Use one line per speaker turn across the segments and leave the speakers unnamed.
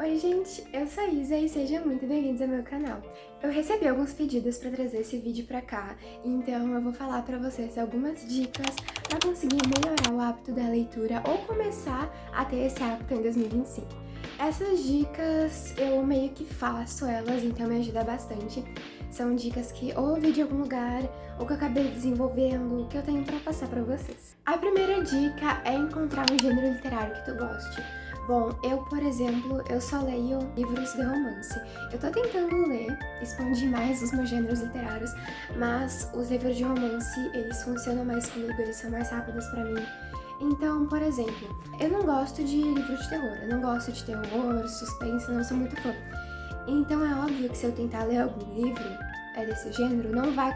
Oi gente, eu sou a Isa e sejam muito bem-vindos ao meu canal. Eu recebi alguns pedidos para trazer esse vídeo pra cá, então eu vou falar pra vocês algumas dicas para conseguir melhorar o hábito da leitura ou começar a ter esse hábito em 2025. Essas dicas eu meio que faço elas, então me ajuda bastante. São dicas que ou eu vi de algum lugar, ou que eu acabei desenvolvendo, que eu tenho pra passar pra vocês. A primeira dica é encontrar um gênero literário que tu goste. Bom, eu, por exemplo, eu só leio livros de romance. Eu tô tentando ler, expandir mais os meus gêneros literários, mas os livros de romance, eles funcionam mais comigo, eles são mais rápidos pra mim. Então, por exemplo, eu não gosto de livro de terror, eu não gosto de terror, suspense, não sou muito fã. Então é óbvio que se eu tentar ler algum livro desse gênero, não vai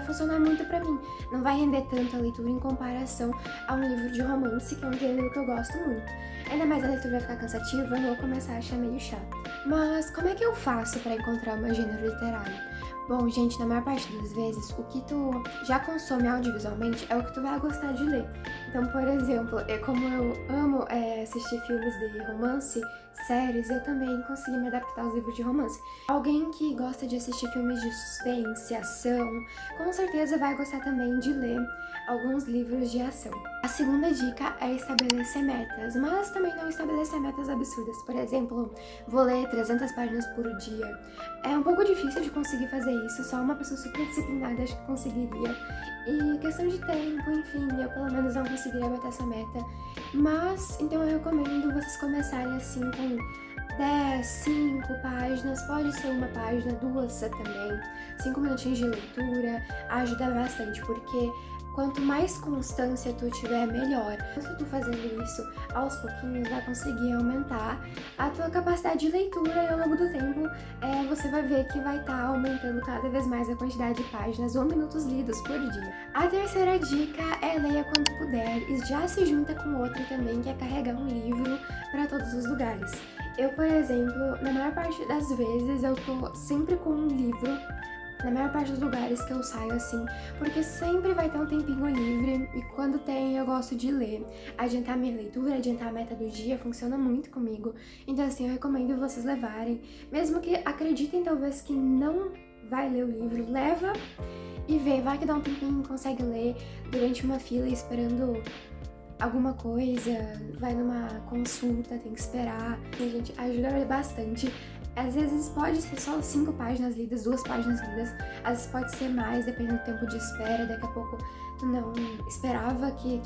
funcionar muito pra mim. Não vai render tanto a leitura em comparação a um livro de romance, que é um gênero que eu gosto muito. Ainda mais a leitura vai ficar cansativa, eu vou começar a achar meio chato. Mas como é que eu faço pra encontrar o meu gênero literário? Bom, gente, na maior parte das vezes, o que tu já consome audiovisualmente é o que tu vai gostar de ler. Então, por exemplo, como eu amo assistir filmes de romance, séries, eu também consegui me adaptar aos livros de romance. Alguém que gosta de assistir filmes de suspense, ação, com certeza vai gostar também de ler alguns livros de ação. A segunda dica é estabelecer metas, mas também não estabelecer metas absurdas. Por exemplo, vou ler 300 páginas por dia. É um pouco difícil de conseguir fazer isso, só uma pessoa super disciplinada acho que conseguiria. E questão de tempo, enfim, eu pelo menos não conseguiria bater essa meta. Mas, então eu recomendo vocês começarem assim com 10, 5 páginas, pode ser uma página, duas também, 5 minutinhos de leitura, ajuda bastante, porque quanto mais constância tu tiver, melhor. Se tu fazendo isso aos pouquinhos, vai conseguir aumentar a tua capacidade de leitura e ao longo do tempo você vai ver que vai estar aumentando cada vez mais a quantidade de páginas ou minutos lidos por dia. A terceira dica é leia quando puder e já se junta com outra também, que é carregar um livro para todos os lugares. Eu, por exemplo, na maior parte das vezes eu tô sempre com um livro na maior parte dos lugares que eu saio assim, porque sempre vai ter um tempinho livre e quando tem eu gosto de ler. Adiantar minha leitura, adiantar a meta do dia, funciona muito comigo. Então assim, eu recomendo vocês levarem, mesmo que acreditem talvez que não vai ler o livro, leva e vê, vai que dá um tempinho, consegue ler durante uma fila esperando alguma coisa, vai numa consulta, tem que esperar. E, gente, ajuda bastante. Às vezes pode ser só 5 páginas lidas, 2 páginas lidas, às vezes pode ser mais, dependendo do tempo de espera, daqui a pouco tu não esperava que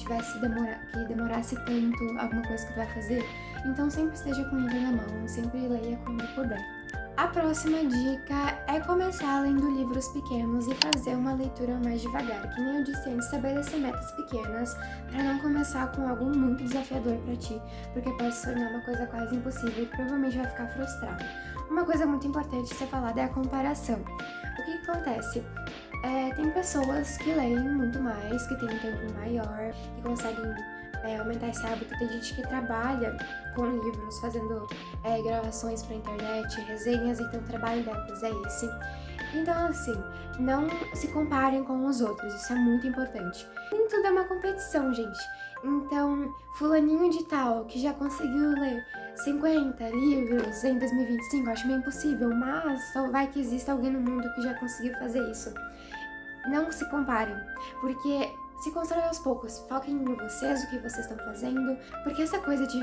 demorasse tanto alguma coisa que tu vai fazer. Então sempre esteja com o livro na mão, sempre leia quando puder. A próxima dica é começar lendo livros pequenos e fazer uma leitura mais devagar. Que nem eu disse antes, estabelecer metas pequenas para não começar com algo muito desafiador para ti, porque pode se tornar uma coisa quase impossível e provavelmente vai ficar frustrado. Uma coisa muito importante a ser falada é a comparação. O que acontece? Tem pessoas que leem muito mais, que têm um tempo maior, que conseguem aumentar esse hábito. Tem gente que trabalha com livros, fazendo gravações pra internet, resenhas, então o trabalho delas é esse. Então assim, não se comparem com os outros, isso é muito importante. Nem tudo é uma competição, gente. Então, fulaninho de tal, que já conseguiu ler 50 livros em 2025, acho meio impossível, mas só vai que exista alguém no mundo que já conseguiu fazer isso. Não se comparem, porque se constrói aos poucos, foquem em vocês, o que vocês estão fazendo, porque essa coisa de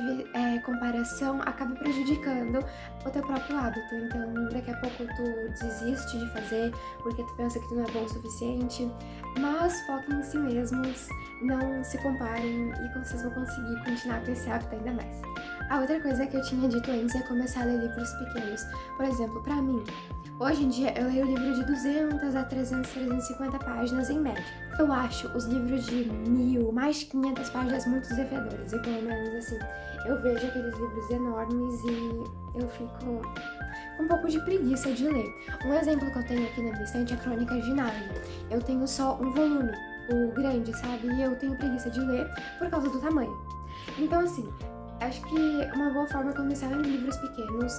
comparação acaba prejudicando o teu próprio hábito. Então, daqui a pouco tu desiste de fazer porque tu pensa que tu não é bom o suficiente, mas foquem em si mesmos, não se comparem e vocês vão conseguir continuar com esse hábito ainda mais. A outra coisa que eu tinha dito antes é começar a ler livros pequenos. Por exemplo, pra mim, hoje em dia eu leio livro de 200 a 300, 350 páginas em média. Eu acho os livros de 1000, mais de 500 páginas muito desafiadores. E pelo menos assim, eu vejo aqueles livros enormes e eu fico com um pouco de preguiça de ler. Um exemplo que eu tenho aqui na minha estante é Crônicas de Nárnia. Eu tenho só um volume, o grande, sabe? E eu tenho preguiça de ler por causa do tamanho. Então assim, acho que uma boa forma é começar em livros pequenos.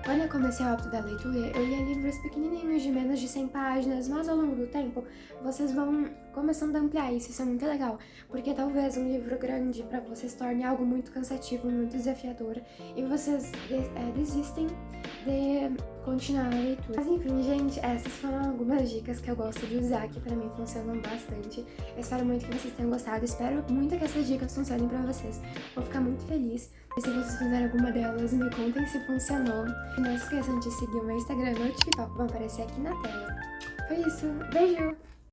Quando eu comecei o hábito da leitura, eu lia livros pequenininhos de menos de 100 páginas, mas ao longo do tempo vocês vão começando a ampliar isso é muito legal, porque talvez um livro grande para vocês torne algo muito cansativo, muito desafiador, e vocês desistem de continuar a leitura. Mas enfim, gente, essas foram algumas dicas que eu gosto de usar, que pra mim funcionam bastante. Eu espero muito que vocês tenham gostado, espero muito que essas dicas funcionem pra vocês. Vou ficar muito feliz. E se vocês fizerem alguma delas, me contem se funcionou. E não se esqueçam de seguir o meu Instagram e o meu TikTok, vão aparecer aqui na tela. Foi isso, beijo!